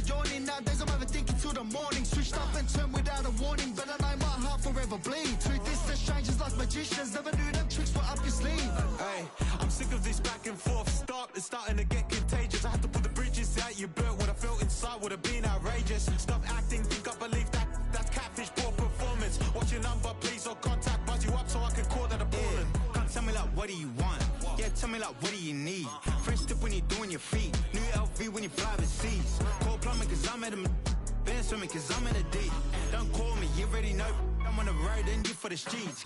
yawning. Nowadays I'm overthinking till the morning. Switched up and turned without a warning, but I know my heart forever bleed. Truth is that strangers like magicians, never knew them tricks were up your sleeve. Hey, I'm sick of this back and forth. It's starting to get contagious. I have to put the bridges out you built. What I felt inside would have been outrageous. Stop acting, think I believe that's catfish, poor performance. Watch your number, please, or contact, buzz you up so I can call that a ballin'. Can't tell me like, what do you want? Yeah, tell me like, what do you need? French tip when you're doing your feet. New LV when you fly overseas. Call plumbing cause I'm at a been swimming cause I'm in a deep. Don't call me, you already know. I'm on the road and you for the streets.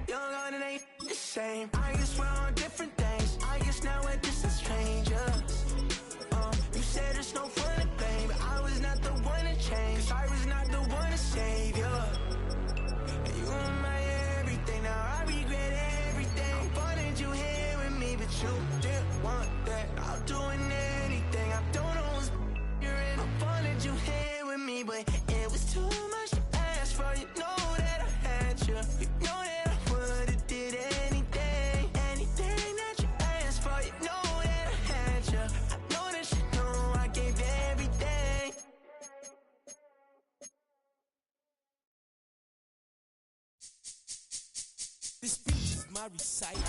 Young on it ain't the same. I guess we're on different things. I guess now we're distant strangers. You said it's no fun to blame, but I was not the one to change. I was not the one to save you. And you were my everything. Now I regret everything. I wanted you here with me, but you didn't want that. I'm doing anything. I don't know what's you're in. I wanted you here with me, but it was too much to ask for. You know that I had you. You know that I would've did anything, anything that you asked for. You know that I had you. I know that you know I gave everything. This speech is my recital.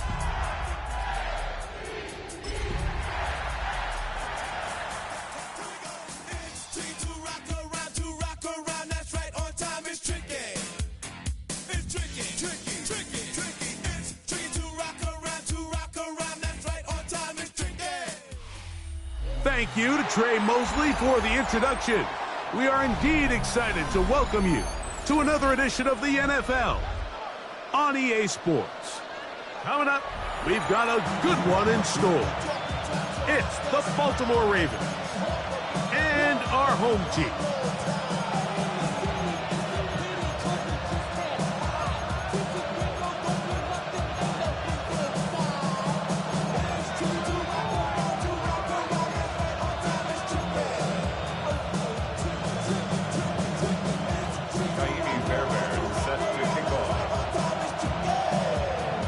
Thank you to Trey Mosley for the introduction. We are indeed excited to welcome you to another edition of the NFL on EA Sports. Coming up, we've got a good one in store. It's the Baltimore Ravens and our home team.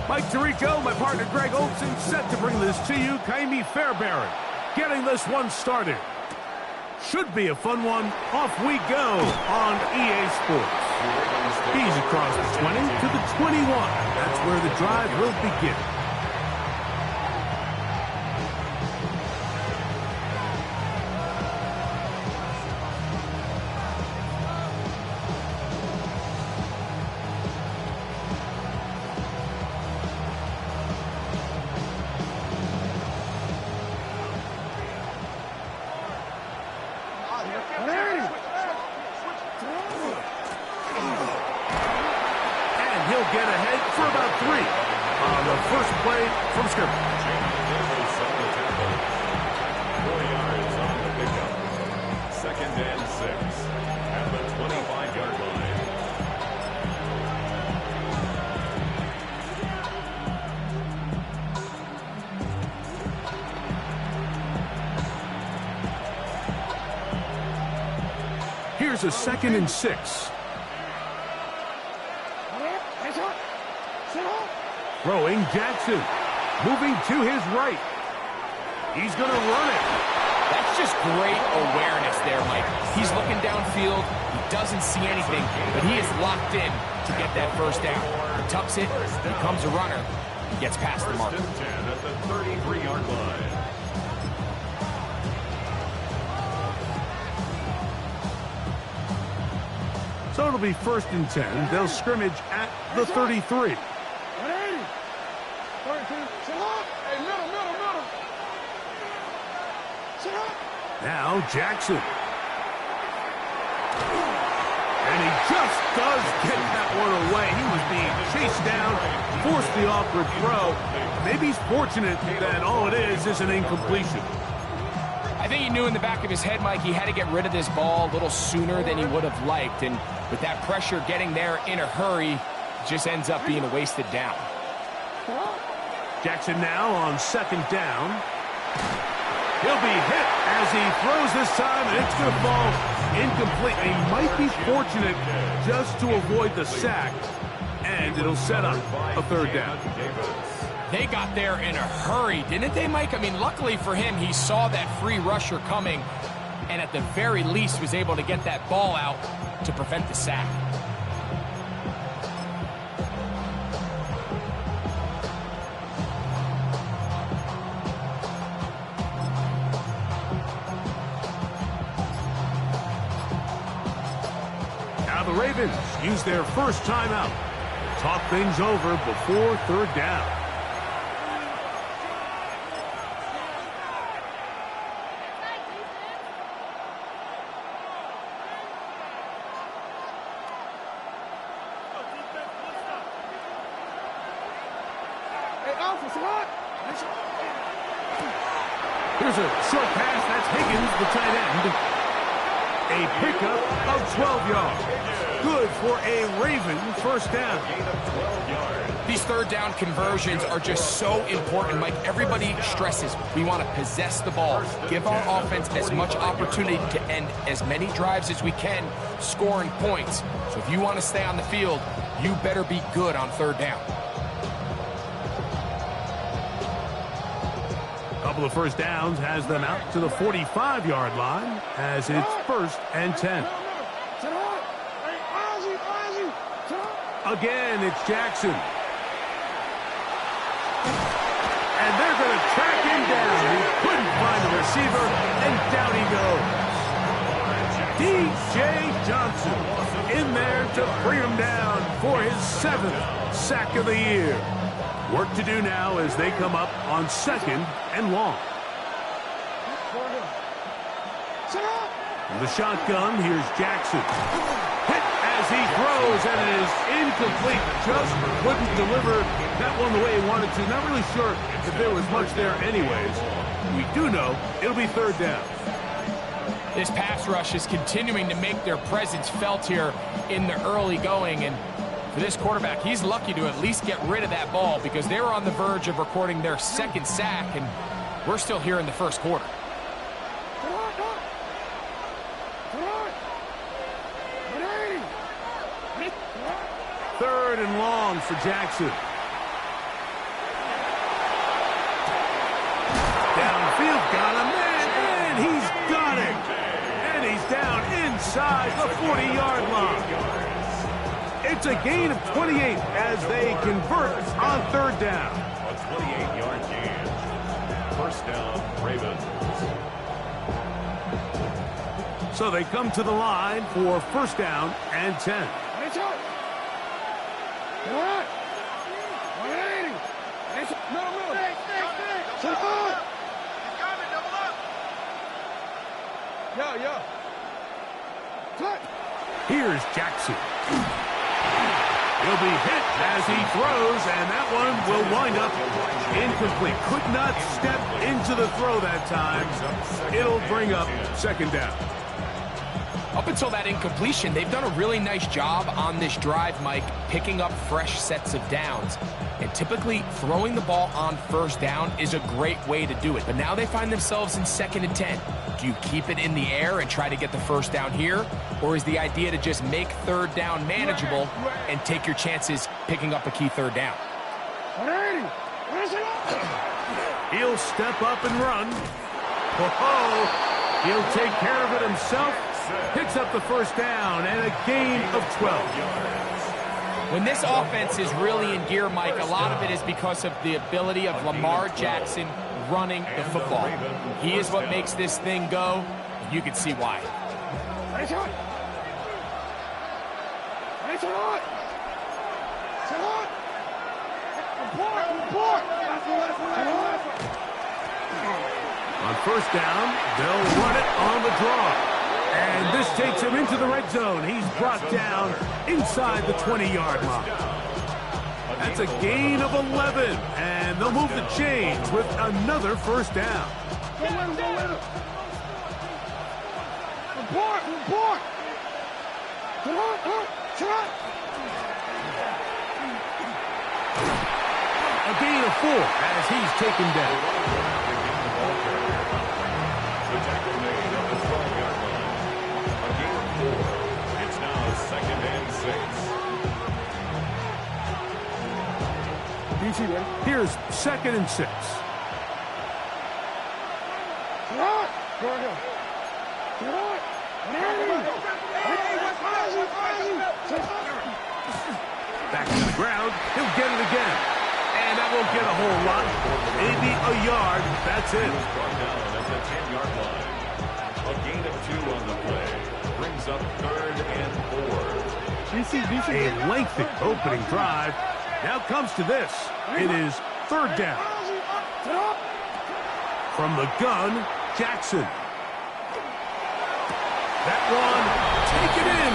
Mike Tirico, my partner Greg Olson, set to bring this to you. Kaimi Fairbairn getting this one started. Should be a fun one. Off we go on EA Sports. He's across the 20 to the 21. That's where the drive will begin. Get ahead for about 3 on the first play from scrimmage. 4 yards on the pickup. 2nd and 6 at the 25-yard line. Here's a 2nd and 6. Throwing Jackson, moving to his right. He's going to run it. That's just great awareness there, Mike. He's looking downfield. He doesn't see anything, but he is locked in to get that first down. He tucks it, becomes a runner, he gets past the marker. 1st and 10 at the 33-yard line. So it'll be 1st and 10. They'll scrimmage at the 33. Now Jackson. And he just does get that one away. He was being chased down, forced the awkward throw. Maybe he's fortunate that all it is an incompletion. I think he knew in the back of his head, Mike, he had to get rid of this ball a little sooner than he would have liked. And with that pressure getting there in a hurry, just ends up being a wasted down. Jackson now on 2nd down. He'll be hit as he throws this time, and it's going to fall incomplete. He might be fortunate just to avoid the sack, and it'll set up a 3rd down. They got there in a hurry, didn't they, Mike? I mean, luckily for him, he saw that free rusher coming, and at the very least was able to get that ball out to prevent the sack. Now the Ravens use their first timeout. Talk things over before third down. Here's a short pass. That's Higgins, the tight end. A pickup of 12 yards. Good for a Raven first down. These third down conversions are just so important, Mike. Everybody stresses we want to possess the ball, give our offense as much opportunity to end as many drives as we can, scoring points. So if you want to stay on the field, you better be good on third down. Couple of first downs has them out to the 45-yard line as it's 1st and 10. Again, it's Jackson. And they're going to track him down. He couldn't find the receiver, and down he goes. DJ Johnson in there to bring him down for his 7th sack of the year. Work to do now as they come up on 2nd and long. From the shotgun, here's Jackson. Hit as he throws, and it is incomplete. Just couldn't deliver that one the way he wanted to. Not really sure if there was much there anyways. We do know it'll be third down. This pass rush is continuing to make their presence felt here in the early going, and for this quarterback, he's lucky to at least get rid of that ball because they were on the verge of recording their 2nd sack, and we're still here in the first quarter. Third and long for Jackson. Downfield, got him, and he's got it. And he's down inside the 40-yard line. It's a gain of 28 as they convert on third down. A 28-yard gain. First down, Ravens. So they come to the line for first down and 10. Here's Jackson. He'll be hit as he throws, and that one will wind up incomplete. Could not step into the throw that time. It'll bring up 2nd down. Up until that incompletion, they've done a really nice job on this drive, Mike, picking up fresh sets of downs. And typically, throwing the ball on first down is a great way to do it. But now they find themselves in 2nd and 10. Do you keep it in the air and try to get the first down here? Or is the idea to just make third down manageable and take your chances picking up a key third down? He'll step up and run. Whoa! He'll take care of it himself. Picks up the first down and a gain of 12. When this offense is really in gear, Mike, a lot of it is because of the ability of Lamar Jackson running the football. He is what makes this thing go. You can see why. On first down, they'll run it on the draw. And this takes him into the red zone. He's brought down inside the 20-yard line. That's a gain of 11, and they'll move the chains with another first down. A gain of 4 as he's taken down. The tackle made at the 12-yard line. A gain of 4. It's now 2nd and 6. Here's 2nd and 6. won't get a whole lot. Maybe a yard. That's it. He was brought down at the 10-yard line. A gain of 2 on the play. Brings up 3rd and 4. A lengthy opening drive. Now comes to this. It is 3rd down. From the gun, Jackson. That one, take it in.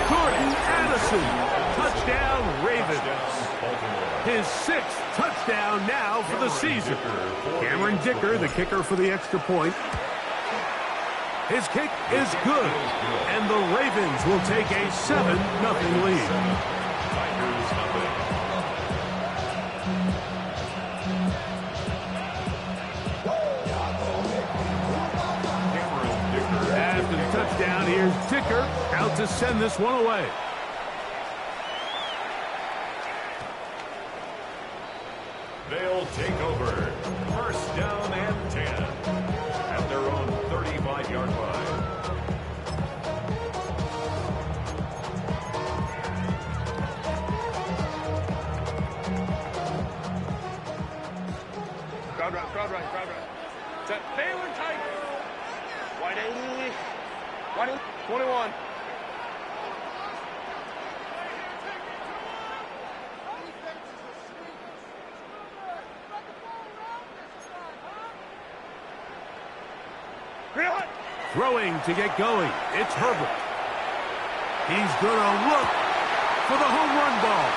Jordan Addison. Touchdown, Ravens. His 6th touchdown now for the season. Cameron Dicker, the kicker for the extra point. His kick is good, and the Ravens will take a 7-0 lead. Tigers nothing. After the touchdown, here's Dicker out to send this one away. They'll take over. 1st down and 10 at their own 35-yard line. Crowd right. Set. Baylor Tigers. White 80. White 21. Throwing to get going. It's Herbert. He's going to look for the home run ball.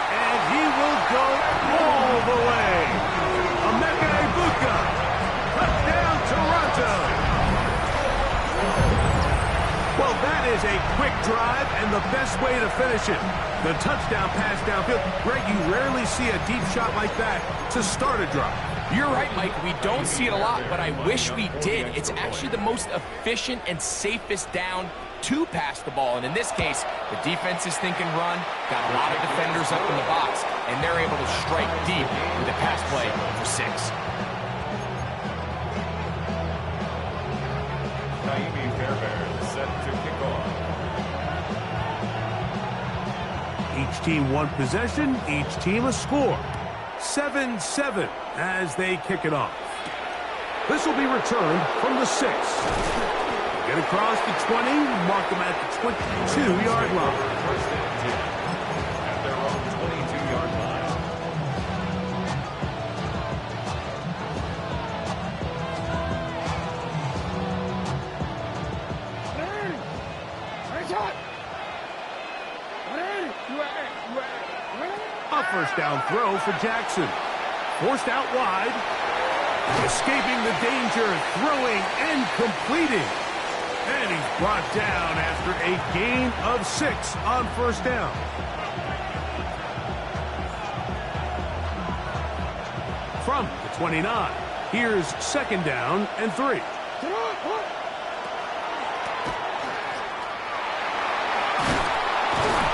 And he will go all the way. Emeka Egbuka. Touchdown, Toronto. Well, that is a quick drive and the best way to finish it. The touchdown pass downfield. Greg, you rarely see a deep shot like that to start a drive. You're right, Mike. We don't see it a lot, but I wish we did. It's actually the most efficient and safest down to pass the ball. And in this case, the defense is thinking run, got a lot of defenders up in the box, and they're able to strike deep with a pass play for 6. Naimi Fairbairn set to kick off. Each team one possession, each team a score. 7-7 as they kick it off. This will be returned from the 6. Get across the 20, mark them at the 22-yard line. 1st and 10 at their own 22-yard line. A 1st down throw for Jackson. Forced out wide. Escaping the danger, throwing and completing. And he's brought down after a gain of 6 on 1st down. From the 29, here's 2nd down and 3.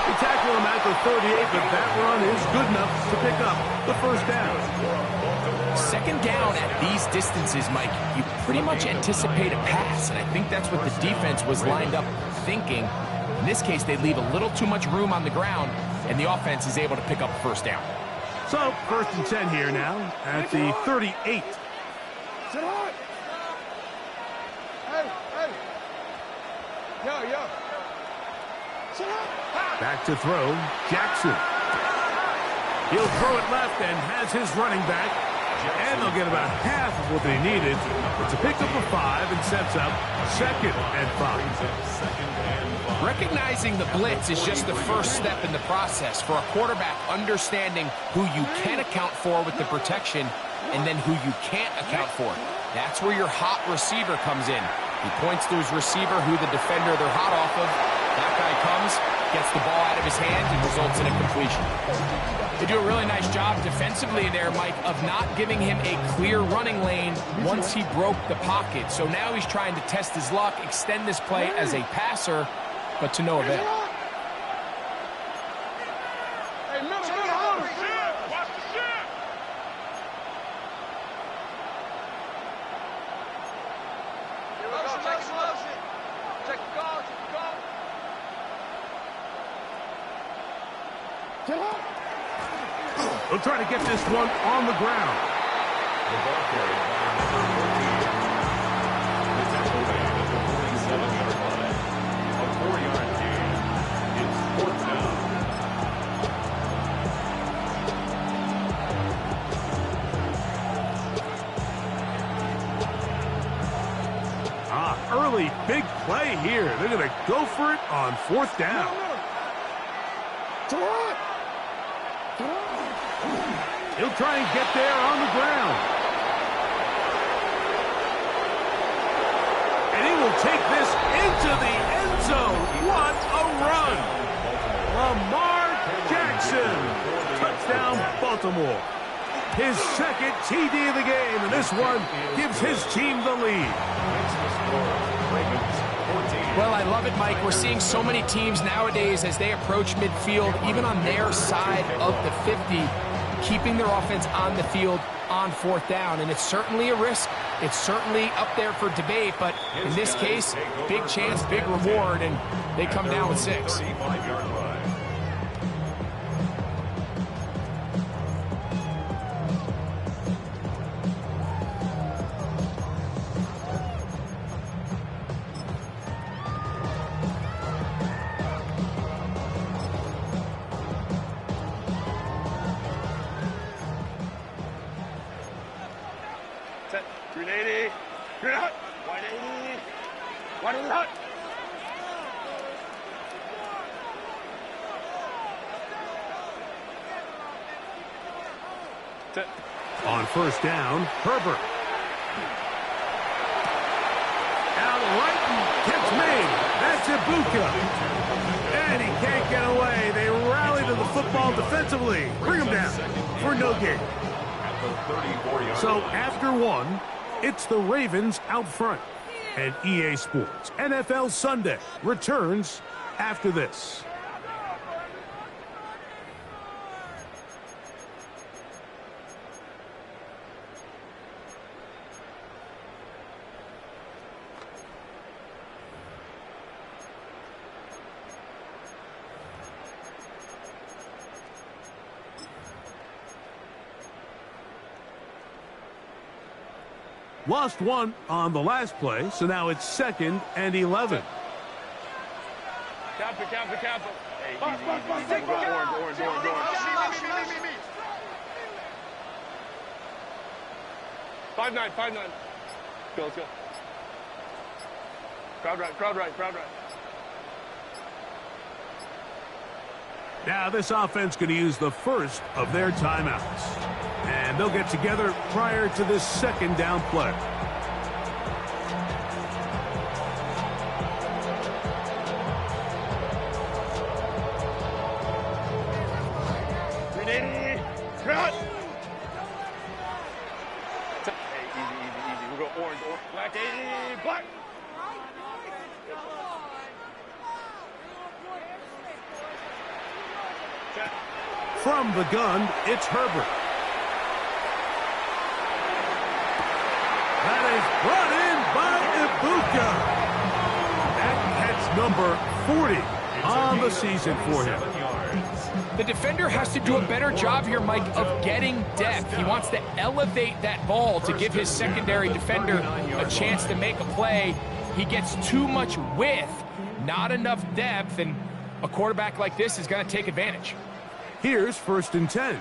They tackle him at the 38, but that run is good enough to pick up the 1st down. 2nd down at these distances, Mike, you pretty much anticipate a pass, and I think that's what the defense was lined up thinking. In this case, they leave a little too much room on the ground, and the offense is able to pick up a 1st down. So, 1st and 10 here now at the 38. Sit on. Hey. Yo. Sit on. Back to throw, Jackson. He'll throw it left and has his running back. And they'll get about half of what they needed. It's a pickup of 5 and sets up 2nd and 5. Recognizing the blitz is just the first step in the process for a quarterback understanding who you can account for with the protection and then who you can't account for. That's where your hot receiver comes in. He points to his receiver who the defender they're hot off of. That guy comes, gets the ball out of his hand, and results in a completion. They do a really nice job defensively there, Mike, of not giving him a clear running lane once he broke the pocket. So now he's trying to test his luck, extend this play as a passer, but to no avail. Hey, middle, hold it. Watch the shit. Here we go, check it out. Check the guard, A He'll try to get this one on the ground. The ball carried by number 14. The tackle made at the 47-yard line. A 4-yard gain. It's 4th down. Early big play here. They're going to go for it on 4th down. He'll try and get there on the ground. And he will take this into the end zone. What a run. Lamar Jackson. Touchdown, Baltimore. His second TD of the game, and this one gives his team the lead. Well, I love it, Mike. We're seeing so many teams nowadays as they approach midfield, even on their side of the 50, keeping their offense on the field on 4th down. And it's certainly a risk. It's certainly up there for debate, but in this case, big chance, big reward, and they come down with 6. 35-yard line. Set. 380. Green out. 180. 180 out. Set. On 1st down, Herbert. Out right and gets made. That's Ibuka. And he can't get away. They rally to the football defensively. Bring him down for no gain. So after 1, it's the Ravens out front. And EA Sports NFL Sunday returns after this. Lost 1 on the last play, so now it's 2nd and 11. Cap it. Hey, easy. Orange. Me. 5-9. Let's go. Crowd right. Now this offense going to use the first of their timeouts. And they'll get together prior to this 2nd down play. Cut. Hey, easy. We'll go orange. Black 80. Black. From the gun, it's Herbert. That is brought in by Ibuka. That catch number 40 on the season for him. The defender has to do a better job here, Mike, of getting depth. He wants to elevate that ball to give his secondary defender a chance to make a play. He gets too much width, not enough depth, and a quarterback like this is going to take advantage. Here's 1st and 10.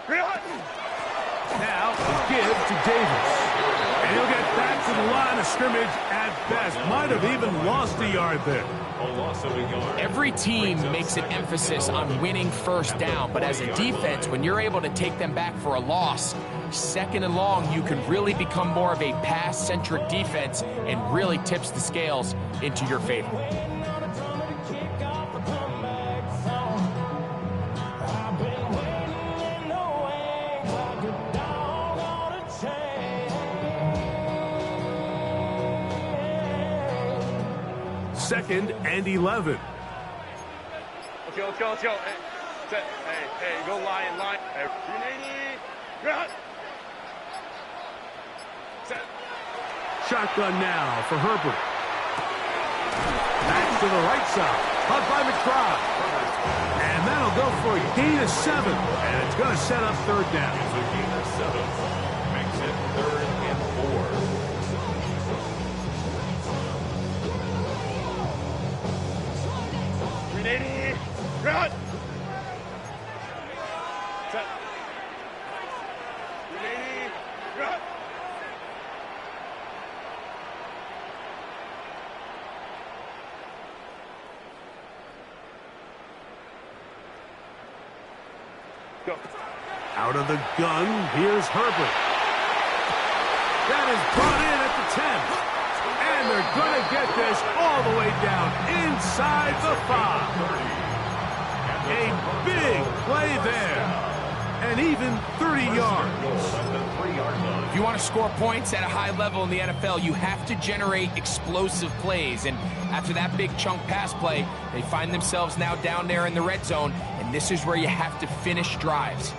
Now, a give to Davis. And he'll get back to the line of scrimmage at best. Might have even lost a yard there. Every team makes an emphasis on winning 1st down, but as a defense, when you're able to take them back for a loss, 2nd and long, you can really become more of a pass-centric defense and really tips the scales into your favor. Second and 11. Let's go. Hey, go line. Hey, 380. Cut. Set. Shotgun now for Herbert. Back to the right side. Up by McBride. And that'll go for a gain of 7. And it's going to set up third down. It's a gain of 7. Makes it 3rd and 4. Ready, run! Set. Ready, run! Go. Out of the gun, here's Herbert. That is brought in at the 10. And they're going to get this all the way down inside the 5. A big play there. And even 30 yards. If you want to score points at a high level in the NFL, you have to generate explosive plays. And after that big chunk pass play, they find themselves now down there in the red zone. And this is where you have to finish drives.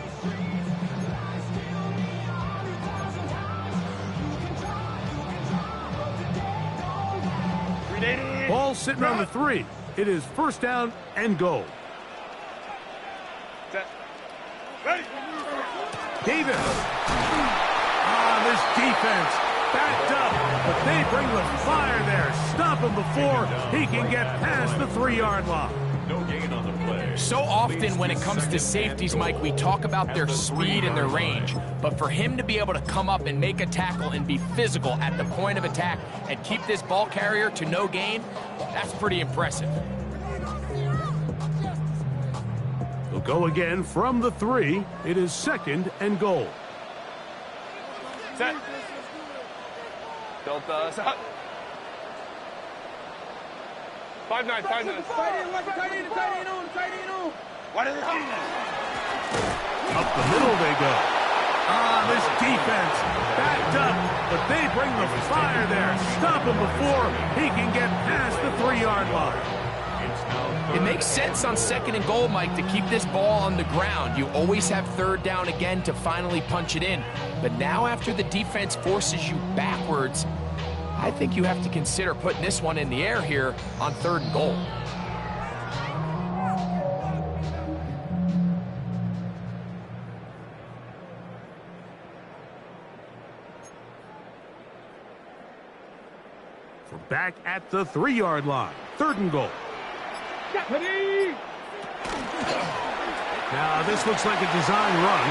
Ball sitting on the 3. It is first down and goal. Set. Ready. Davis. This defense backed up, but they bring the fire there. Stop him before he can get past the 3-yard line. No gain on the play. So often when it comes to safeties, Mike, we talk about their speed and their range. But for him to be able to come up and make a tackle and be physical at the point of attack and keep this ball carrier to no gain, that's pretty impressive. They'll go again from the 3. It is 2nd and goal. Set. Delta, set. 5-9, 5-9. Tight end on. What are they doing? Up the middle they go. This defense backed up, but they bring the fire there. Stop him before he can get past the 3-yard line. It makes sense on 2nd and goal, Mike, to keep this ball on the ground. You always have 3rd down again to finally punch it in. But now after the defense forces you backwards, I think you have to consider putting this one in the air here on 3rd and goal. We're back at the 3-yard line. 3rd and goal. Now this looks like a design run.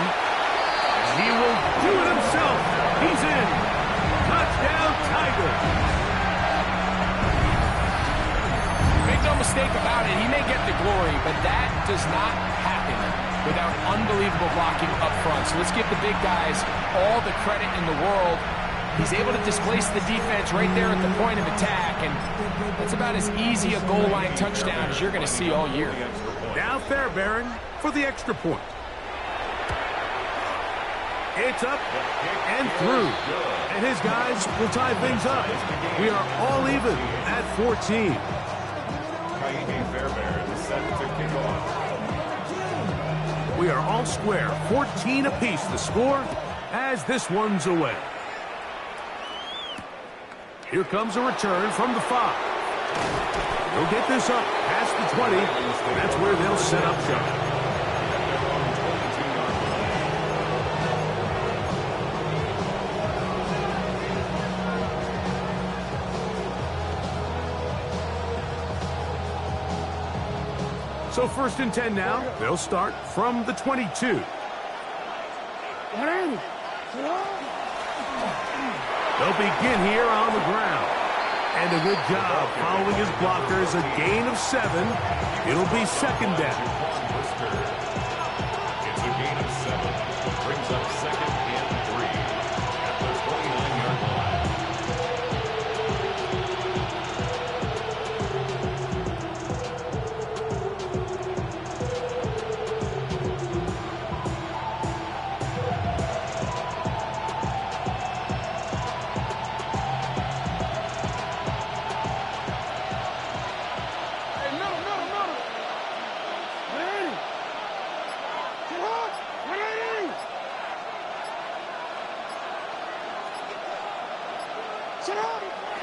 He will do it himself. He's in. Touchdown, Tigers. Make no mistake about it, he may get the glory, but that does not happen without unbelievable blocking up front. So let's give the big guys all the credit in the world. He's able to displace the defense right there at the point of attack, and that's about as easy a goal line touchdown as you're going to see all year. Now Fairbairn for the extra point. It's up and through. And his guys will tie things up. We are all even at 14. Fairbairn set to kick off. We are all square. 14 apiece the score as this one's away. Here comes a return from the 5. They'll get this up past the 20. That's where they'll set up shop. So 1st and 10 now. They'll start from the 22. They'll begin here on the ground. And a good job following his blockers. A gain of 7. It'll be 2nd down. It's a gain of 7. Brings up 2nd and 3 at the 29-yard line.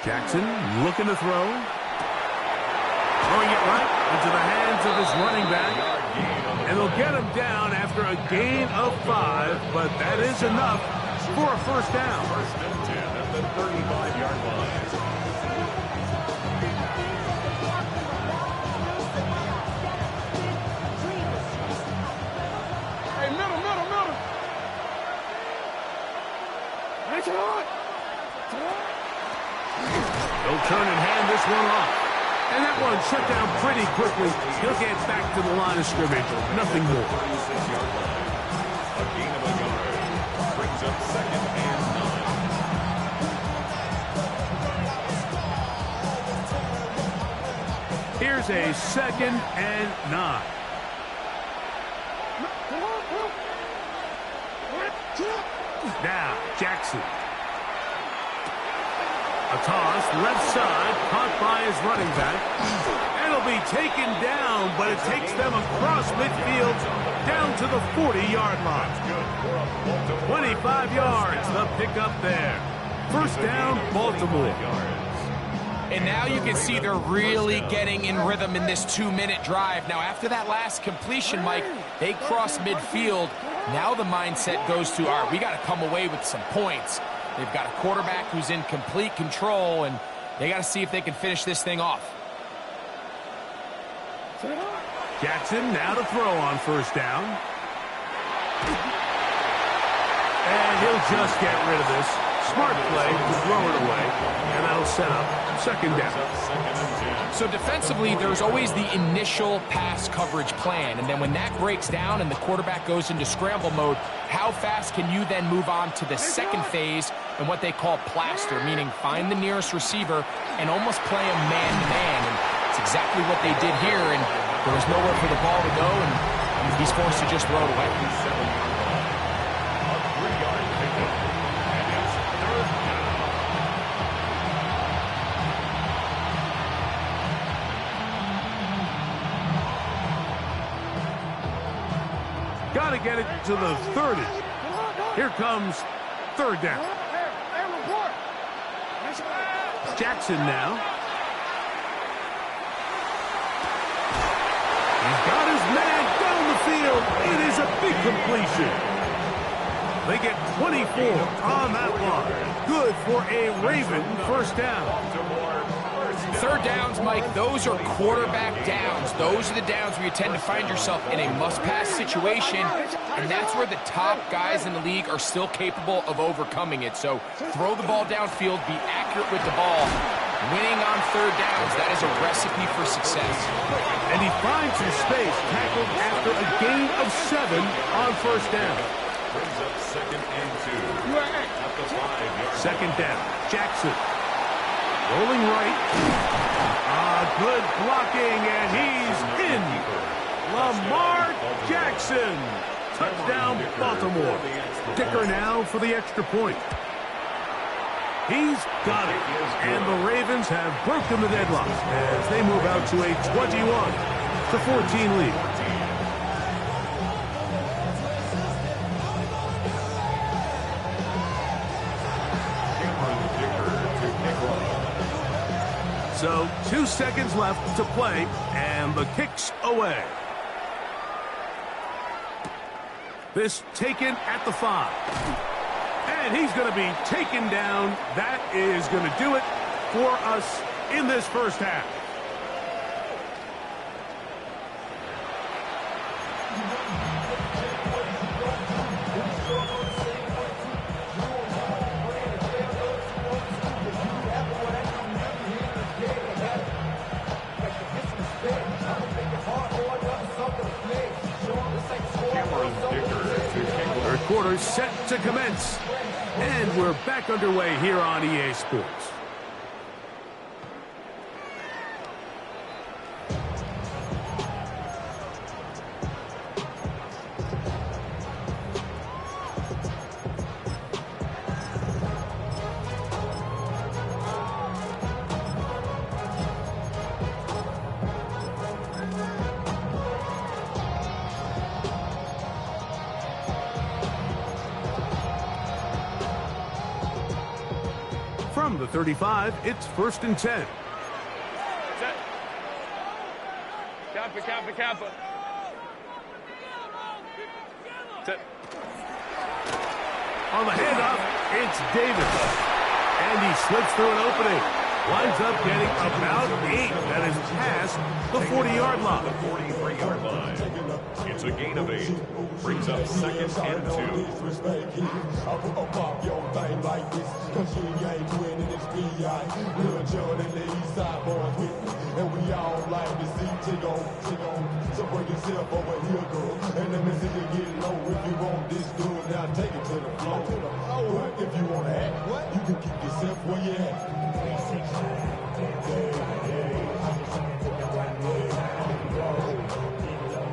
Jackson looking to throw. Throwing it right into the hands of his running back. And they'll get him down after a gain of 5, but that is enough for a first down. First and 10 at the 35-yard line. Hey, middle. Nice on. They'll turn and hand this one off. And that one shut down pretty quickly. He'll get back to the line of scrimmage. Nothing more. 36-yard line. A gain of a yard. Brings up second and 9. Here's a second and 9. Now, Jackson. A toss, left side, caught by his running back. And it'll be taken down, but it takes them across midfield down to the 40-yard line. 25 yards, the pickup there. First down, Baltimore. And now you can see they're really getting in rhythm in this 2-minute drive. Now, after that last completion, Mike, they cross midfield. Now the mindset goes to, all right, we got to come away with some points. They've got a quarterback who's in complete control, and they got to see if they can finish this thing off. Jackson now to throw on first down. And he'll just get rid of this. Smart play to throw it away, and that'll set up second down. So defensively, there's always the initial pass coverage plan, and then when that breaks down and the quarterback goes into scramble mode, how fast can you then move on to the second phase and what they call plaster, meaning find the nearest receiver and almost play a man-to-man, and it's exactly what they did here, and there was nowhere for the ball to go, and he's forced to just throw it away. Got to get it to the 30. Here comes third down. Jackson now. He's got his man down the field. It is a big completion. They get 24 on that line. Good for a Raven first down. Third downs, Mike, those are quarterback downs. Those are the downs where you tend to find yourself in a must-pass situation, and that's where the top guys in the league are still capable of overcoming it. So throw the ball downfield, be accurate with the ball. Winning on third downs, that is a recipe for success. And he finds some space, tackled after a gain of 7 on first down. Brings up second and 2 at the 5-yard. Second down, Jackson. Rolling right. Good blocking, and he's in. Lamar Jackson. Touchdown, Baltimore. Kicker now for the extra point. He's got it. And the Ravens have broken the deadlock as they move out to a 21-14 lead. So 2 seconds left to play, and the kick's away. This taken at the 5. And he's going to be taken down. That is going to do it for us in this first half. Quarter set to commence. And we're back underway here on EA Sports. From the 35, it's 1st and 10. Kappa. On the handoff, it's Davis. And he slips through an opening. Winds up getting about 8. That is past the 40-yard line. The 43-yard line. It's a gain of 8. Brings up 2nd and 2. And we all like to see Tigo. So bring yourself over here, girl. And let me see you get low. If you want this good, now take it to the floor. If you want to act, you can keep yourself where you at.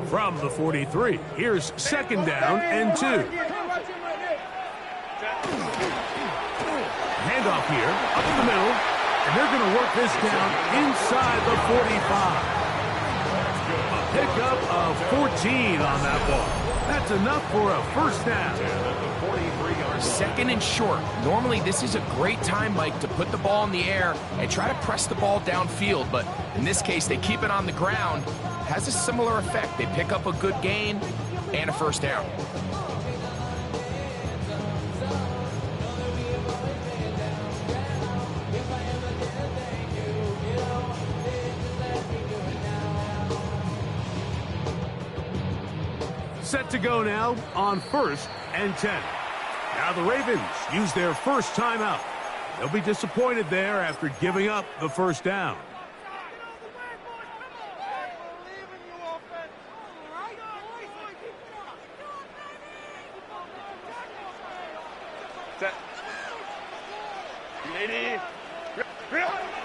From the 43, here's 2nd down and 2. Handoff here, up the middle, and they're going to work this down inside the 45. A pickup of 14 on that ball. That's enough for a first down. 2nd and short. Normally, this is a great time, Mike, to put the ball in the air and try to press the ball downfield. But in this case, they keep it on the ground. Has a similar effect. They pick up a good gain and a first down. Set to go now on 1st and 10. Now the Ravens use their first timeout. They'll be disappointed there after giving up the first down.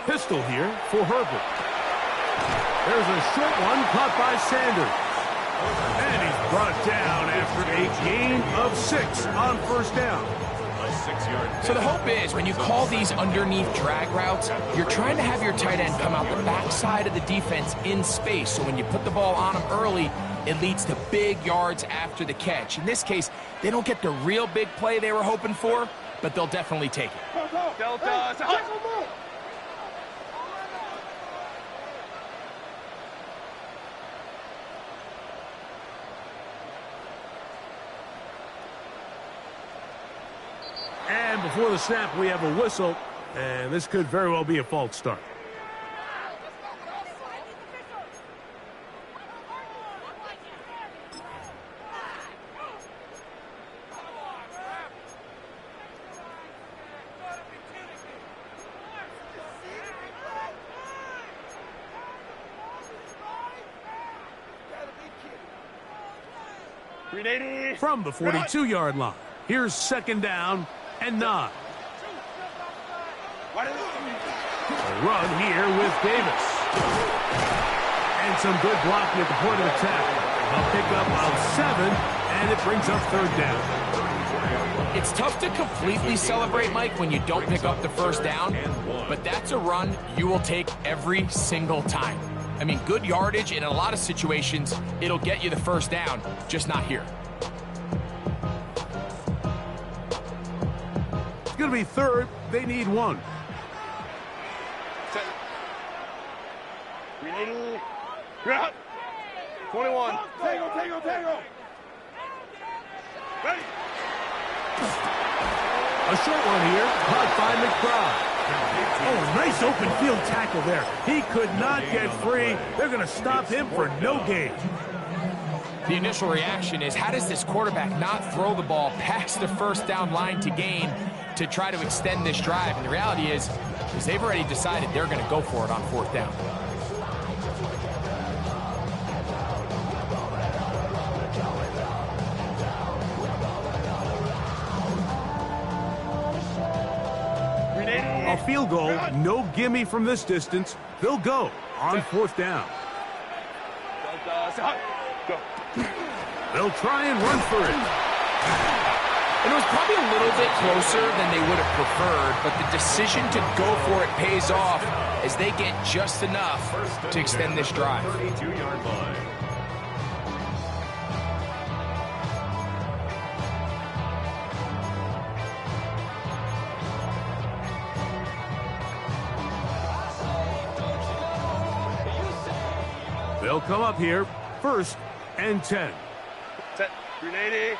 Pistol here for Herbert. There's a short one caught by Sanders. And he's brought down after a gain of 6 on first down. So the hope is when you call these underneath drag routes, you're trying to have your tight end come out the backside of the defense in space. So when you put the ball on him early, it leads to big yards after the catch. In this case, they don't get the real big play they were hoping for, but they'll definitely take it. Delta. And before the snap, we have a whistle, and this could very well be a false start. From the 42-yard line, here's 2nd down and 9. A run here with Davis. And some good blocking at the point of attack. A pickup of 7, and it brings up 3rd down. It's tough to completely celebrate, Mike, when you don't pick up the first down, but that's a run you will take every single time. I mean, good yardage, and in a lot of situations, it'll get you the first down, just not here. It's going to be 3rd. They need 1. Ready. 21. Tango. Ready. A short one here, caught by McBride. Oh, nice open field tackle there. He could not get free. They're going to stop him for no gain. The initial reaction is, how does this quarterback not throw the ball past the first down line to gain to try to extend this drive? And the reality is they've already decided they're going to go for it on 4th down. A field goal, no gimme from this distance. They'll go on 4th down. They'll try and run for it. And it was probably a little bit closer than they would have preferred, but the decision to go for it pays off as they get just enough to extend this drive. 32-yard line. They'll come up here, 1st and 10. Set. 380.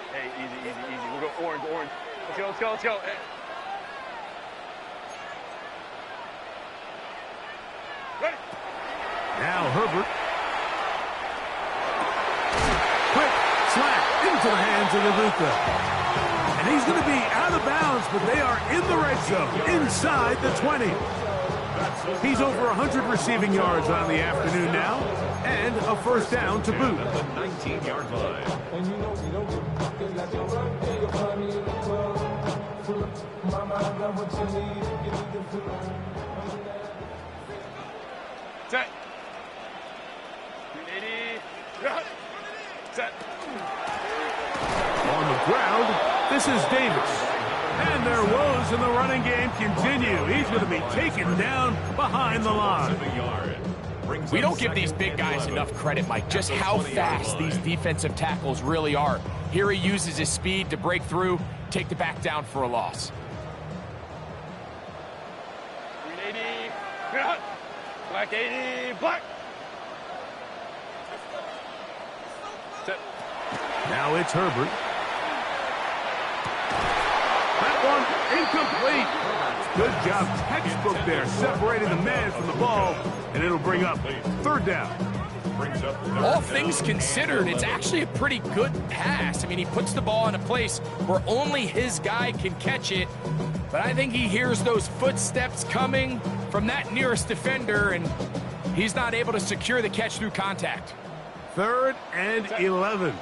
Hey, easy. We'll go orange. Let's go. Hey. Ready. Now Herbert. Quick slap into the hands of Ibuka. And he's going to be out of bounds, but they are in the red zone, inside the 20. He's over 100 receiving yards on the afternoon now, and a 1st down to boot. At the 19-yard line. Set. 380. Set. On the ground, this is Davis. And their woes in the running game continue. He's going to be taken down behind the line. We don't give these big guys enough credit, Mike, just how fast these defensive tackles really are. Here he uses his speed to break through, take the back down for a loss. 380. Black 80. Black. Set. Now it's Herbert. That one incomplete. Good job, textbook there, separating the man from the ball, and it'll bring up 3rd down. All things considered, it's actually a pretty good pass. I mean, he puts the ball in a place where only his guy can catch it, but I think he hears those footsteps coming from that nearest defender, and he's not able to secure the catch through contact. 3rd and 11.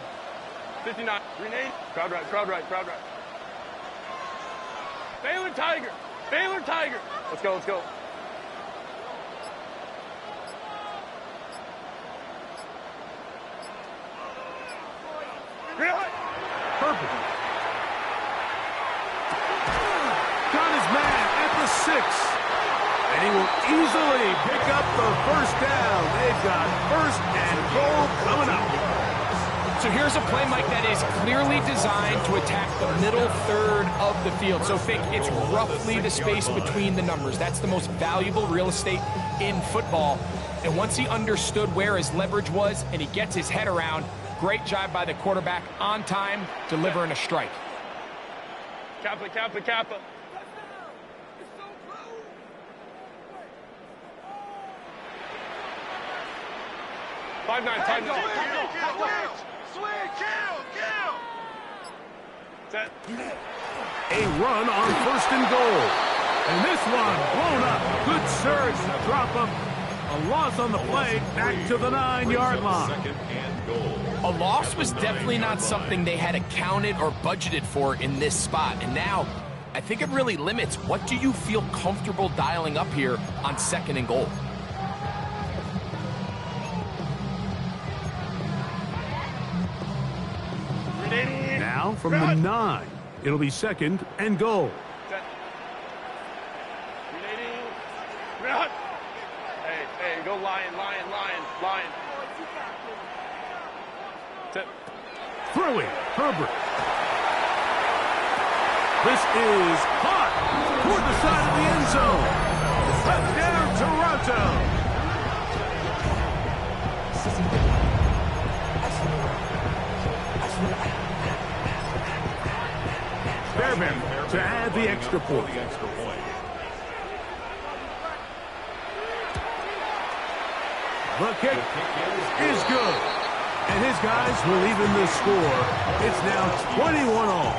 59. Renee. Crowd right. Baylor Tiger. Let's go. Herbert. Got his man at the 6. And he will easily pick up the 1st down. They've got 1st and goal coming up. So here's a play, Mike, that is clearly designed to attack the middle 3rd of the field. So think it's roughly the space between the numbers. That's the most valuable real estate in football. And once he understood where his leverage was and he gets his head around, great job by the quarterback on time, delivering a strike. Kappa. 5-9. Kill. Set. A run on 1st and goal. And this one blown up. Good surge. Drop him. A loss on the play. Back to the 9-yard line. 2nd and goal. A loss was definitely not something they had accounted or budgeted for in this spot. And now, I think it really limits what do you feel comfortable dialing up here on 2nd and goal. Now from the 9, it'll be 2nd and goal. Set. Hey, go lion. Set. Throwing, Herbert. This is hot toward the side of the end zone. Touchdown, Toronto. Fairbairn to add the extra point. The kick is good. And his guys will even the score. It's now 21 all.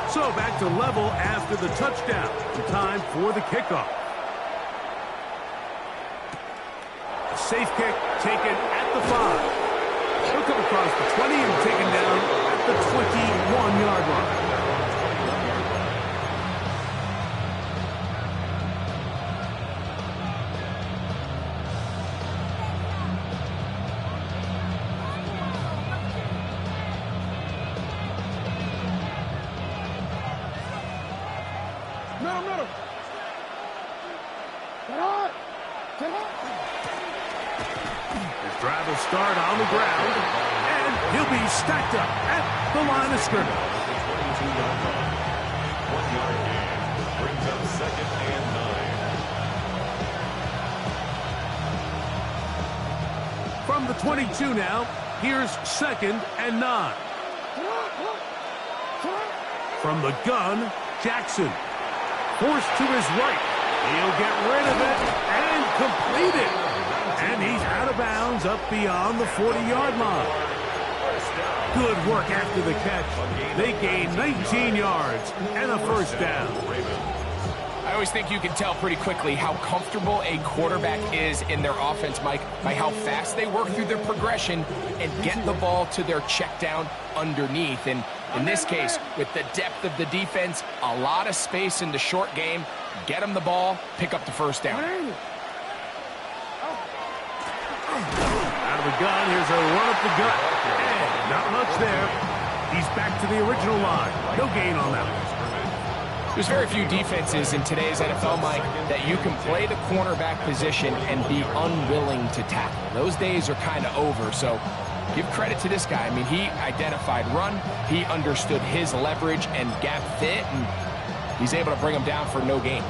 So back to level after the touchdown. Time for the kickoff. A safe kick taken at the 5. He'll come across the 20 and taken down at the 21-yard line. Middle. His drive will start on the ground, and he'll be stacked up at the line of scrimmage. 19-yard line. 1-yard gain. Brings up 2nd and 9. From the 22 now, here's 2nd and 9. From the gun, Jackson. Forced to his right. He'll get rid of it and complete it. And he's out of bounds up beyond the 40-yard line. Good work after the catch. They gain 19 yards and a first down. I always think you can tell pretty quickly how comfortable a quarterback is in their offense, Mike, by how fast they work through their progression and get the ball to their check down underneath. And in this case, with the depth of the defense, a lot of space in the short game, get them the ball, pick up the first down. Out of the gun, here's a run up the gut. And not much there. He's back to the original line. No gain on that one. There's very few defenses in today's NFL, Mike, that you can play the cornerback position and be unwilling to tackle. Those days are kind of over, so give credit to this guy. I mean, he identified run, he understood his leverage and gap fit, and he's able to bring him down for no gain.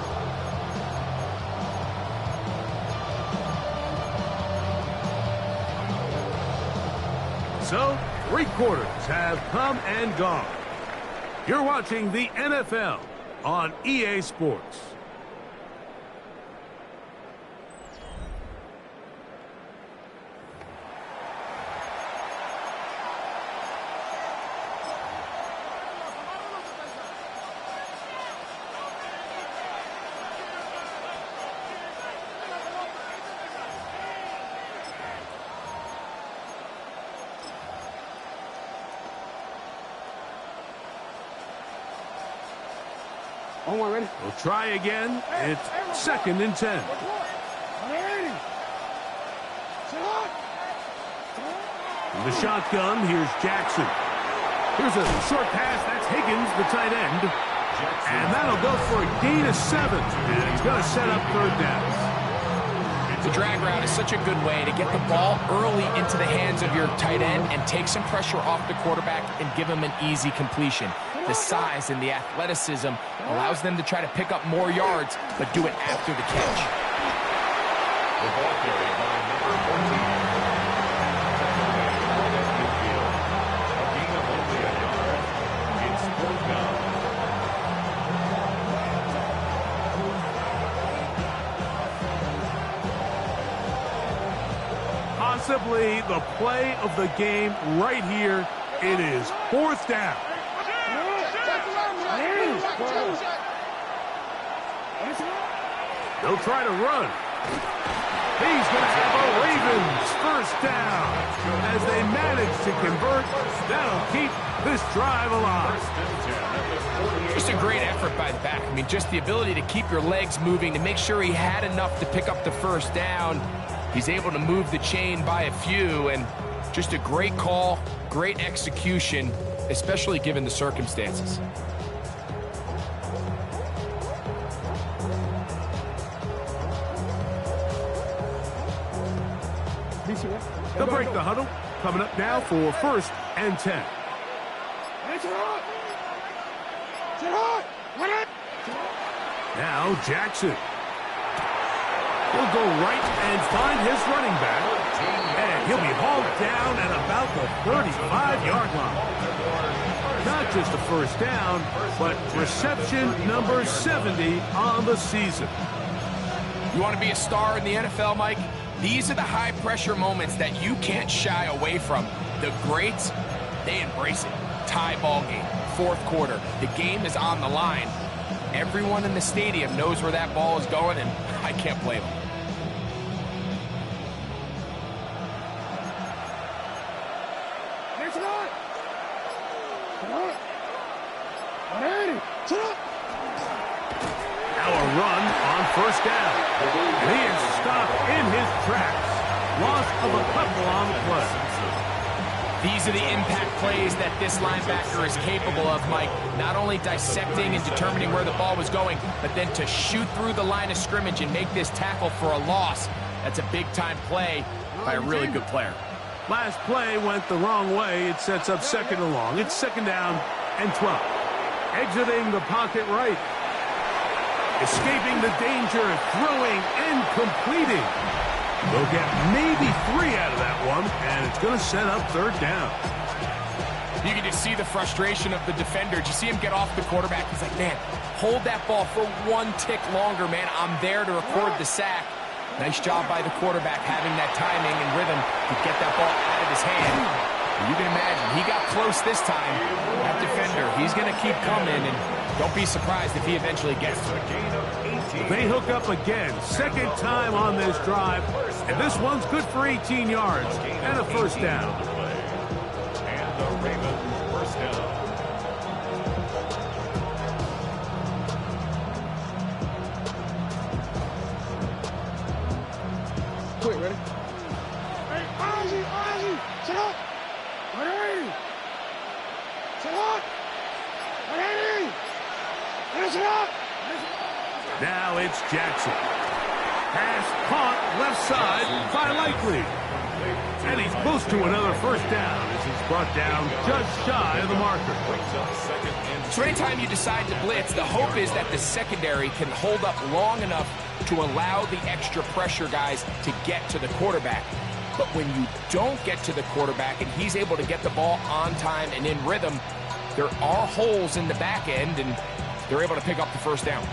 So, 3 quarters have come and gone. You're watching the NFL on EA Sports. Ready? We'll try again. It's 2nd and 10. From the shotgun, here's Jackson. Here's a short pass. That's Higgins, the tight end. And that'll go for a gain of 7. And it's going to set up 3rd down. The drag route is such a good way to get the ball early into the hands of your tight end and take some pressure off the quarterback and give him an easy completion. The size and the athleticism allows them to try to pick up more yards, but do it after the catch. The ball carried by number 14. A gain of only a yard. It's 4th down. Possibly the play of the game right here. It is 4th down. They'll try to run. He's going to have a Ravens first down. As they manage to convert, that'll keep this drive alive. Just a great effort by the back. I mean, just the ability to keep your legs moving, to make sure he had enough to pick up the first down. He's able to move the chain by a few, and just a great call, great execution, especially given the circumstances. They'll break the huddle. Coming up now for 1st and 10. Now Jackson. He'll go right and find his running back. And he'll be hauled down at about the 35-yard line. Not just a first down, but reception number 70 on the season. You want to be a star in the NFL, Mike? These are the high-pressure moments that you can't shy away from. The greats, they embrace it. Tie ball game, 4th quarter. The game is on the line. Everyone in the stadium knows where that ball is going, and I can't blame them. Now a run on 1st down. And he is stopped in his tracks. Loss of a couple on the play. These are the impact plays that this linebacker is capable of, Mike. Not only dissecting and determining where the ball was going, but then to shoot through the line of scrimmage and make this tackle for a loss. That's a big-time play by a really good player. Last play went the wrong way. It sets up 2nd and long. It's 2nd down and 12. Exiting the pocket right. Escaping the danger, throwing and completing. They'll get maybe 3 out of that one, and it's going to set up third down. You can just see the frustration of the defender. Did you see him get off the quarterback? He's like, man, hold that ball for 1 tick longer, man. I'm there to record the sack. Nice job by the quarterback having that timing and rhythm to get that ball out of his hand. You can imagine, he got close this time. That defender, he's going to keep coming, and don't be surprised if he eventually gets to it. They hook up again, second time on this drive, and this one's good for 18 yards and a first down. And the Ravens first down. Quick, ready? Hey, Ozzy, sit up! Ready? Sit up! Ready? Sit up! Now it's Jackson. Pass caught left side by Likely. And he's close to another first down as he's brought down just shy of the marker. So anytime you decide to blitz, the hope is that the secondary can hold up long enough to allow the extra pressure guys to get to the quarterback. But when you don't get to the quarterback and he's able to get the ball on time and in rhythm, there are holes in the back end, and they're able to pick up the first down.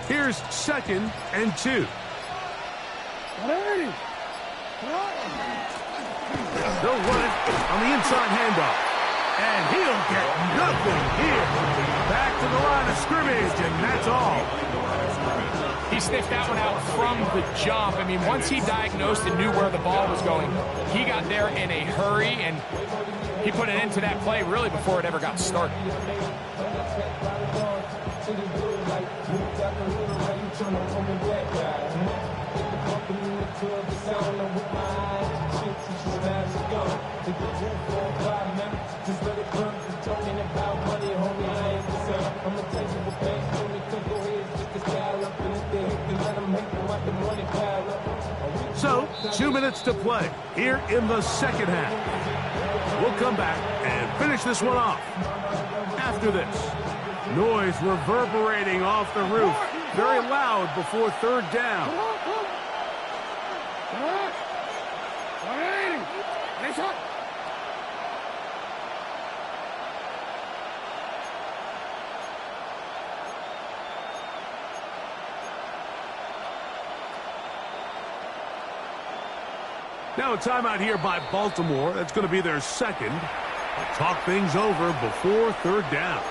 Here's 2nd and 2. They'll run it on the inside handoff. And he'll get nothing here. Back to the line of scrimmage, and that's all. He sniffed that one out from the jump. I mean, once he diagnosed and knew where the ball was going, he got there in a hurry, and he put it into that play really before it ever got started. So, 2 minutes to play here in the second half. We'll come back and finish this one off. After this, noise reverberating off the roof. Very loud before third down. Now a timeout here by Baltimore. That's going to be their second. They'll talk things over before third down.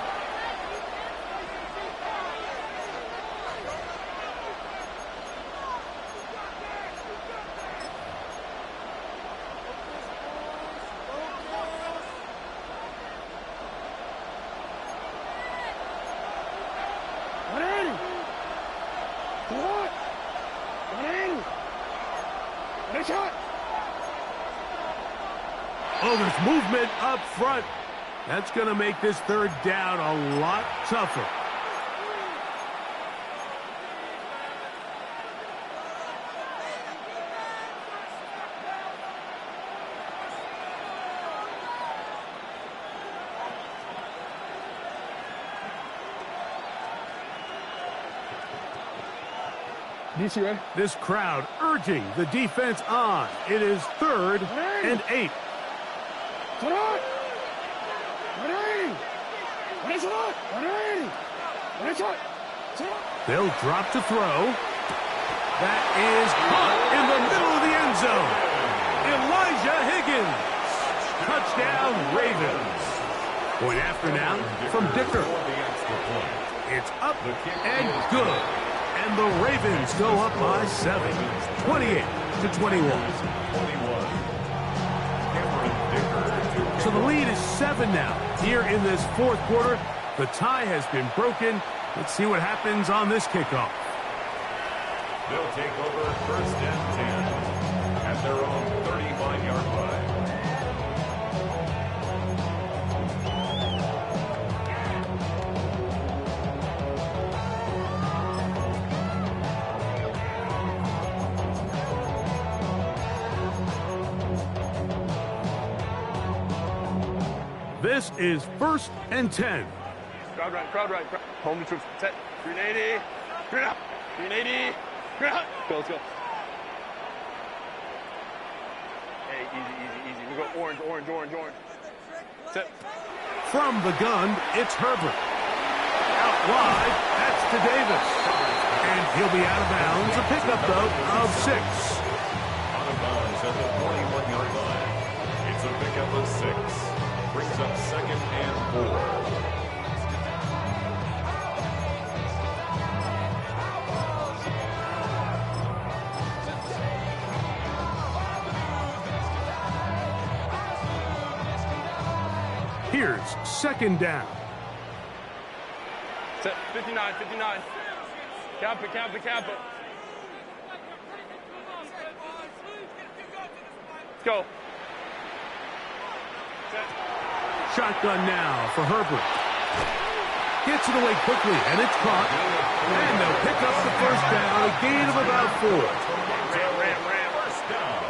Oh, there's movement up front. That's going to make this third down a lot tougher. This crowd urging the defense on. It is 3rd and 8. They'll drop to throw. That is caught in the middle of the end zone. Elijah Higgins. Touchdown, Ravens. Point after now from Dicker. It's up and good. And the Ravens go up by 7, 28-21. So the lead is 7 now. Here in this fourth quarter, the tie has been broken. Let's see what happens on this kickoff. They'll take over 1st and 10 at their own 35-yard line. This is 1st and 10. Crowd right, crowd right. Home to troops. Set. 380. Green up. 380. Green up. Go, let's go. Hey, easy, easy, easy. We go orange, orange, orange, orange. Set. From the gun, it's Herbert. Out wide, that's to Davis. And he'll be out of bounds. A pickup, though, of 6. Out of bounds at the 41-yard line. It's a pickup of 6. Brings up 2nd and 4. Here's 2nd down. Set. 59, 59. Cap it, cap it, cap it. Let's go. Set. Shotgun now for Herbert. Gets it away quickly, and it's caught. And they'll pick up the 1st down, a gain of about 4. Ram. First down.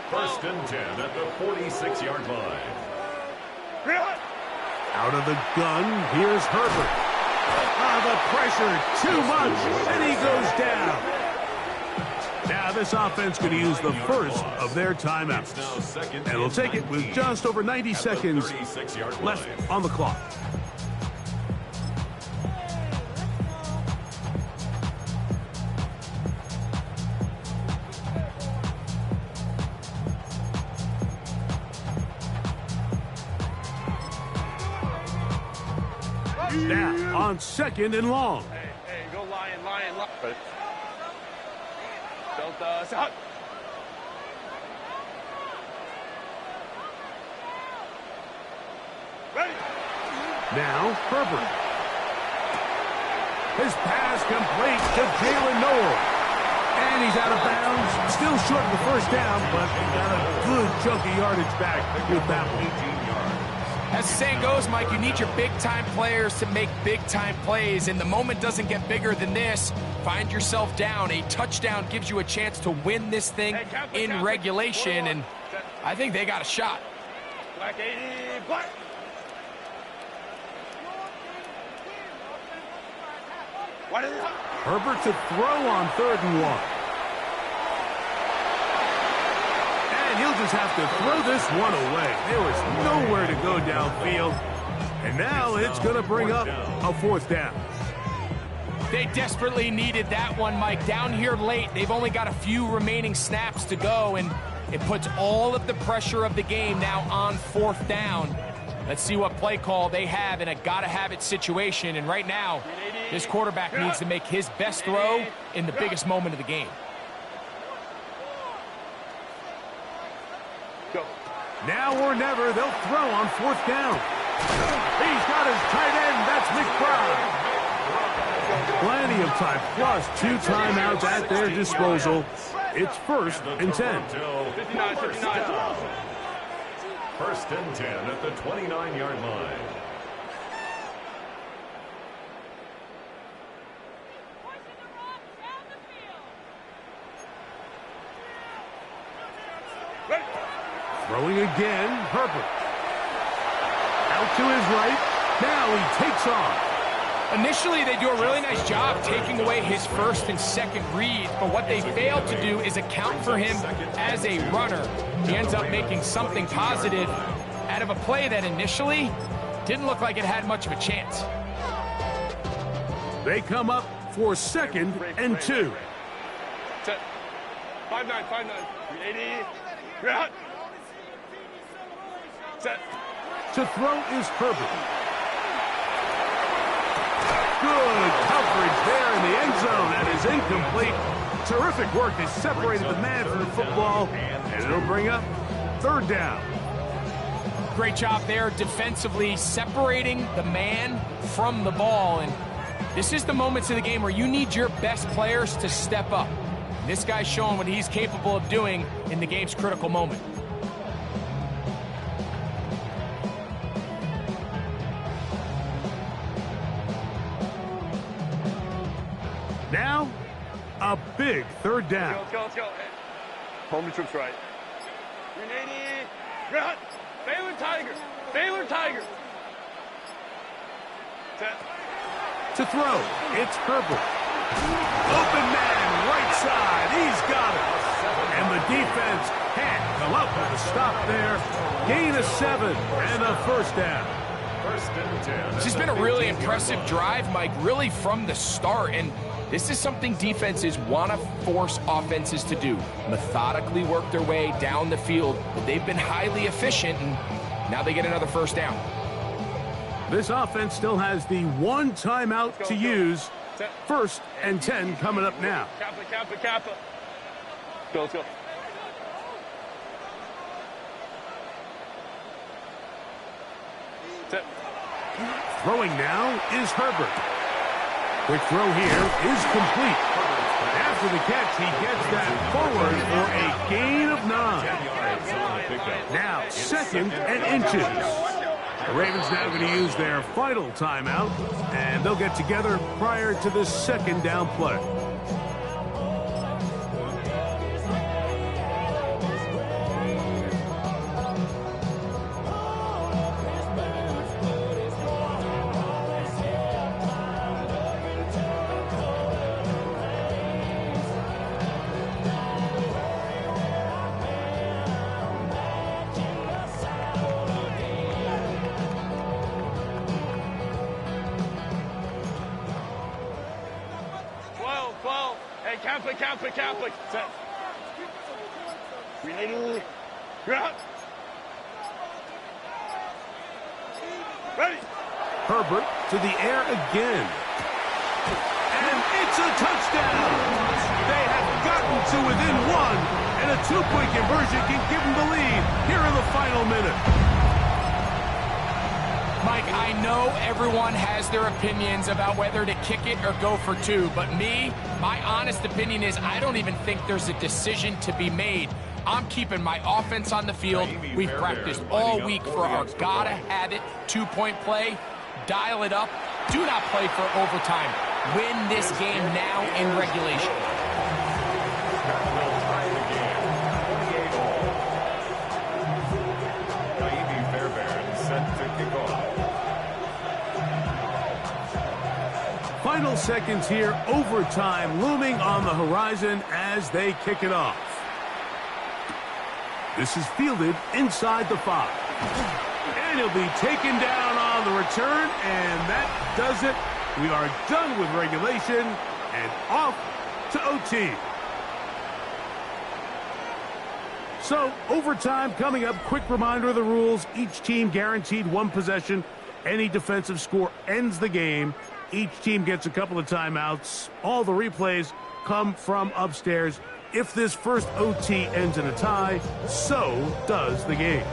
1st and 10 at the 46-yard line. Out of the gun, here's Herbert. The pressure, too much, and he goes down. Now this offense going to use the first of their timeouts. And it'll take it with just over 90 seconds left on the clock. Now on 2nd and long. Hey, go lion. Delta, set. Ready. Now Herbert. His pass complete to Jalen Noel. And he's out of bounds. Still short of the 1st down, but he got a good chunk of yardage back with that one. 18 yards. As the saying goes, Mike, you need your big-time players to make big-time plays, and the moment doesn't get bigger than this. Find yourself down. A touchdown gives you a chance to win this thing in regulation, and I think they got a shot. Black 80, black. Herbert to throw on 3rd and 1. And he'll just have to throw this one away. There was nowhere to go downfield. And now it's going to bring up a 4th down. They desperately needed that one, Mike. Down here late, they've only got a few remaining snaps to go, and it puts all of the pressure of the game now on 4th down. Let's see what play call they have in a gotta-have-it situation. And right now, this quarterback needs to make his best throw in the biggest moment of the game. Go. Now or never, they'll throw on 4th down. He's got his tight end. That's McBride. Plenty of time, plus 2 timeouts at their disposal. It's 1st and 10. 59. 1st and 10 at the 29-yard line. Throwing again, Herbert. Out to his right. Now he takes off. Initially, they do a really nice job taking away his 1st and 2nd read, but what they failed to do is account for him as a runner. He ends up making something positive out of a play that initially didn't look like it had much of a chance. They come up for 2nd and 2. Set. 5-9. 380. Grab. Set. To throw is Herbert. Good coverage there in the end zone. That is incomplete. Terrific work. They separated the man from the football, and it'll bring up 3rd down. Great job there defensively, separating the man from the ball. And this is the moments of the game where you need your best players to step up. And this guy's showing what he's capable of doing in the game's critical moment. Now, a big 3rd down. Let's go. Home to troops right. 380. Grab. Baylor Tigers. Baylor Tigers. Set. To throw, it's Herbert. Open man, right side. He's got it. And the defense can't come up with a stop there. Gain of 7 and a first down. First and 10. This has been a really impressive drive, Mike, really from the start. And this is something defenses want to force offenses to do. Methodically work their way down the field. But they've been highly efficient, and now they get another first down. This offense still has the one timeout to use. First and 10 coming up now. Kappa, Kappa, Kappa. Let's go. Set. Throwing now is Herbert. Quick throw here is complete. After the catch, he gets that forward for a gain of 9. Now, 2nd and inches. The Ravens now going to use their final timeout, and they'll get together prior to the 2nd down play. Kappa, Kappa. Set. Ready. Ready. Herbert to the air again. And it's a touchdown. They have gotten to within 1, and a 2-point conversion can give them the lead here in the final minute. Mike, I know everyone has their opinions about whether to kick it or go for 2, but my honest opinion is I don't even think there's a decision to be made. I'm keeping my offense on the field. We've practiced all week for our gotta-have-it 2-point play. Dial it up. Do not play for overtime. Win this game now in regulation. Final seconds here, overtime looming on the horizon as they kick it off. This is fielded inside the 5. And he'll be taken down on the return, and that does it. We are done with regulation and off to OT. So, overtime coming up. Quick reminder of the rules. Each team guaranteed 1 possession. Any defensive score ends the game. Each team gets a couple of timeouts. All the replays come from upstairs. If this first OT ends in a tie, so does the game.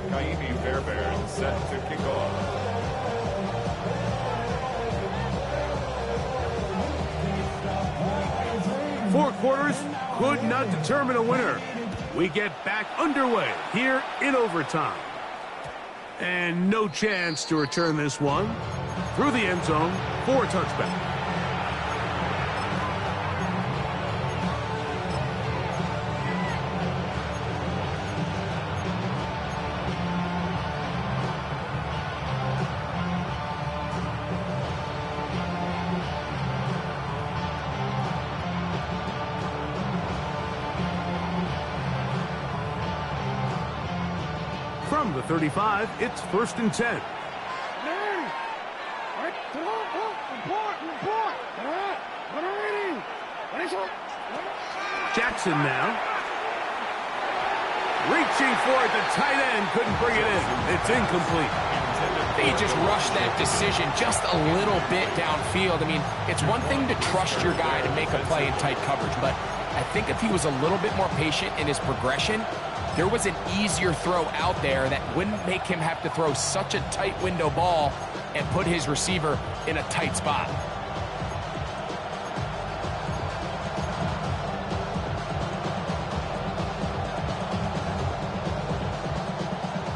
Kaimi Fairbairn set to kick off. Four quarters could not determine a winner. We get back underway here in overtime. And no chance to return this one. Through the end zone for a touchback. From the 35, it's 1st and 10. Jackson now. Reaching for it, the tight end couldn't bring it in. It's incomplete. They just rushed that decision just a little bit downfield. I mean, it's one thing to trust your guy to make a play in tight coverage, but I think if he was a little bit more patient in his progression, there was an easier throw out there that wouldn't make him have to throw such a tight window ball and put his receiver in a tight spot.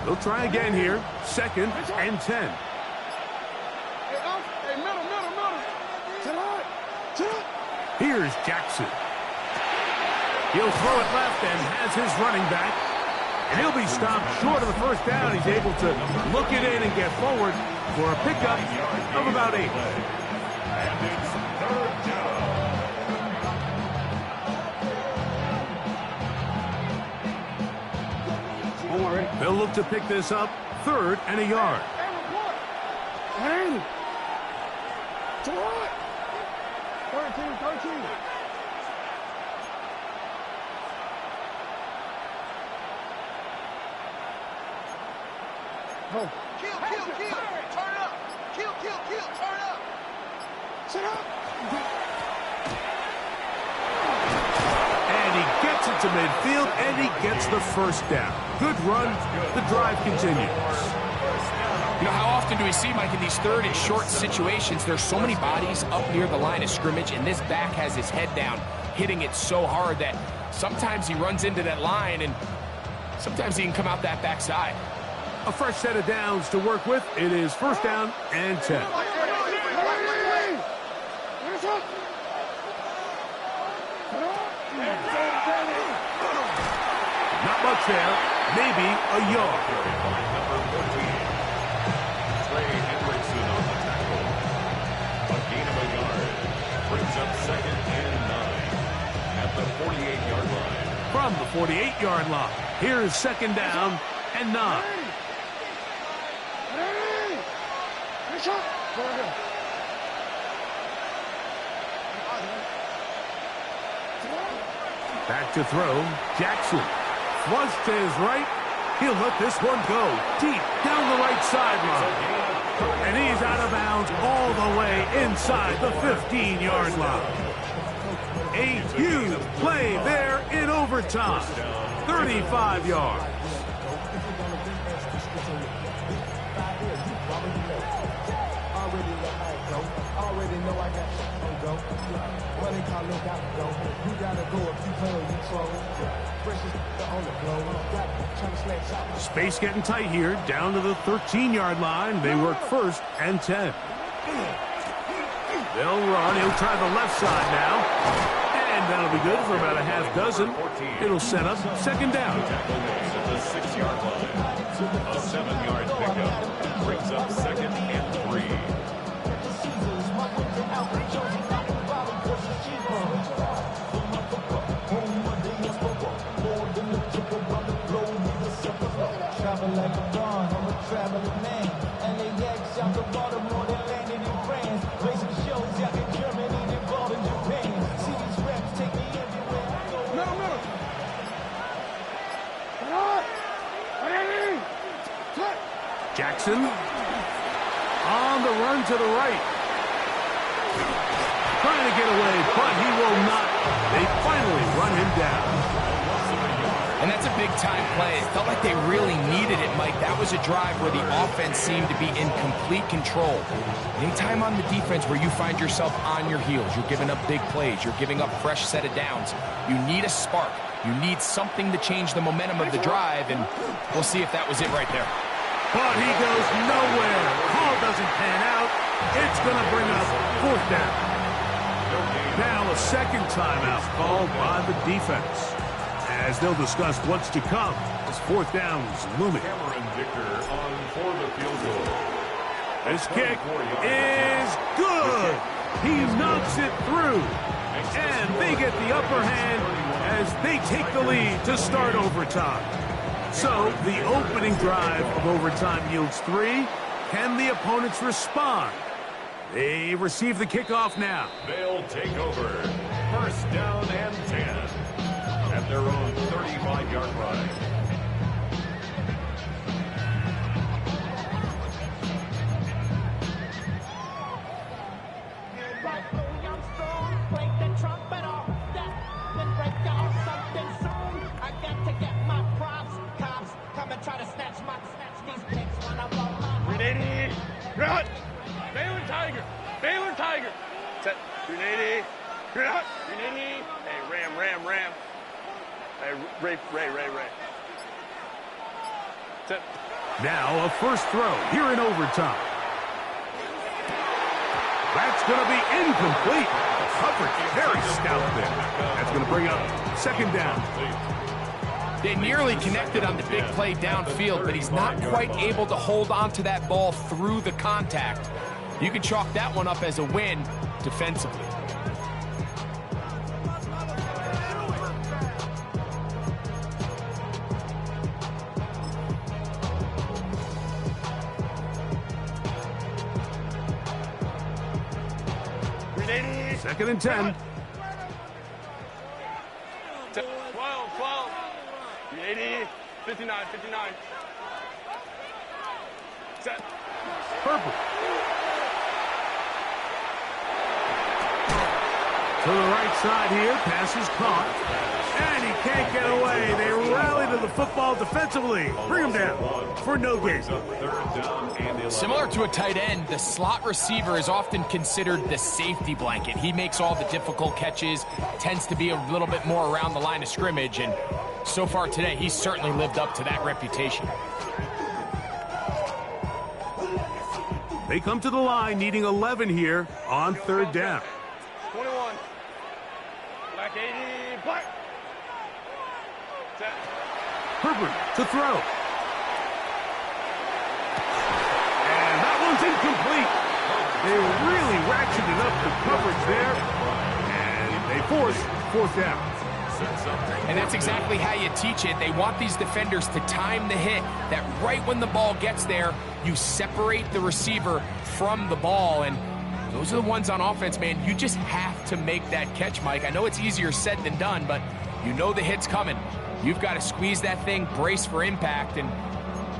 They'll try again here. 2nd and 10. Here's Jackson. He'll throw it left and has his running back. And he'll be stopped short of the first down. He's able to look it in and get forward for a pickup of about 8. And it's 3rd down. They'll look to pick this up 3rd and a yard. Hey! 13. Kill, turn up. Kill, turn up. Sit up. And he gets it to midfield, and he gets the first down. Good run. The drive continues. You know, how often do we see, Mike, in these 3rd and short situations, there's so many bodies up near the line of scrimmage, and this back has his head down, hitting it so hard that sometimes he runs into that line, and sometimes he can come out that backside. A fresh set of downs to work with. It is 1st down and 10. Not much there. Maybe a yard. Number 14. Trey Hendrickson on the tackle. A gain of a yard. Brings up 2nd and 9 at the 48-yard line. From the 48-yard line. Here is 2nd down and 9. Back to throw. Jackson. Flush to his right. He'll let this one go deep down the right sideline. And he's out of bounds all the way inside the 15-yard line. A huge play there in overtime. 35 yards. Space getting tight here, down to the 13-yard line. They work 1st and 10. They'll run. He'll try the left side now. And that'll be good for about a half dozen. It'll set up 2nd down. Tackle makes at the 6-yard line. A 7-yard pickup. Brings up 2nd and 3. Like a gun, I'm a traveling man. LAX out the Baltimore, they landed in France. Racing shows out in Germany, they bought in Japan. See these reps take me everywhere I go. Middle. Jackson on the run to the right. Trying to get away, but he will not. They finally run him down. And that's a big-time play. It felt like they really needed it, Mike. That was a drive where the offense seemed to be in complete control. Anytime on the defense where you find yourself on your heels, you're giving up big plays, you're giving up fresh set of downs, you need a spark. You need something to change the momentum of the drive, and we'll see if that was it right there. But he goes nowhere. Call doesn't pan out. It's going to bring up 4th down. Now a 2nd timeout called by the defense, as they'll discuss what's to come as 4th down's looming. Cameron Victor on for the field goal. This kick is good. He knocks it through. And they get the upper hand as they take the lead to start overtime. So the opening drive of overtime yields 3. Can the opponents respond? They receive the kickoff now. They'll take over. 1st down and 10 at their own 35-yard line. Run! Baylor Tiger! Set. 380. Run! 380. Hey, Ram. Hey, Ray. Set. Now a first throw here in overtime. That's going to be incomplete. Coverage very stout there. That's going to bring up 2nd down. They nearly connected on the big play downfield, but he's not quite able to hold on to that ball through the contact. You can chalk that one up as a win defensively. Second and 10. 12. 80, 59. Set. Herbert. To the right side here, pass is caught. And he can't get away. They rally to the football defensively. Bring him down for no gain. Similar to a tight end, the slot receiver is often considered the safety blanket. He makes all the difficult catches, tends to be a little bit more around the line of scrimmage, and so far today, he's certainly lived up to that reputation. They come to the line needing 11 here on third down. 21. Black 80. Black. Set. Herbert to throw. And that one's incomplete. They really ratcheted up the coverage there. And they force fourth down. And that's exactly how you teach it. They want these defenders to time the hit, that right when the ball gets there, you separate the receiver from the ball. And those are the ones on offense, man. You just have to make that catch, Mike. I know it's easier said than done, but you know the hit's coming. You've got to squeeze that thing, brace for impact, and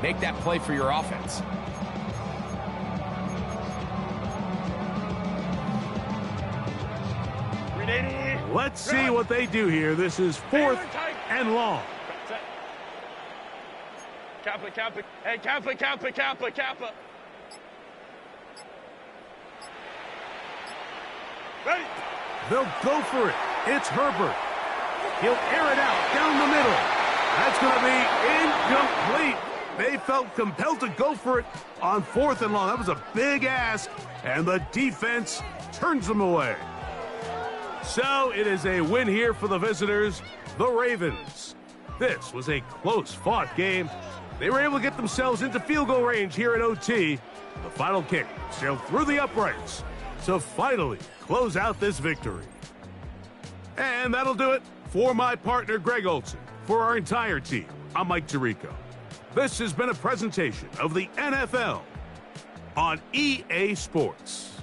make that play for your offense. Let's see what they do here. This is fourth and long. Kappa. Hey, Kappa. Ready? They'll go for it. It's Herbert. He'll air it out down the middle. That's going to be incomplete. They felt compelled to go for it on fourth and long. That was a big ask, and the defense turns them away. So it is a win here for the visitors, the Ravens. This was a close-fought game. They were able to get themselves into field goal range here in OT. The final kick sailed through the uprights to finally close out this victory. And that'll do it for my partner, Greg Olson. For our entire team, I'm Mike Tirico. This has been a presentation of the NFL on EA Sports.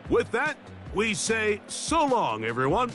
With that, we say so long, everyone.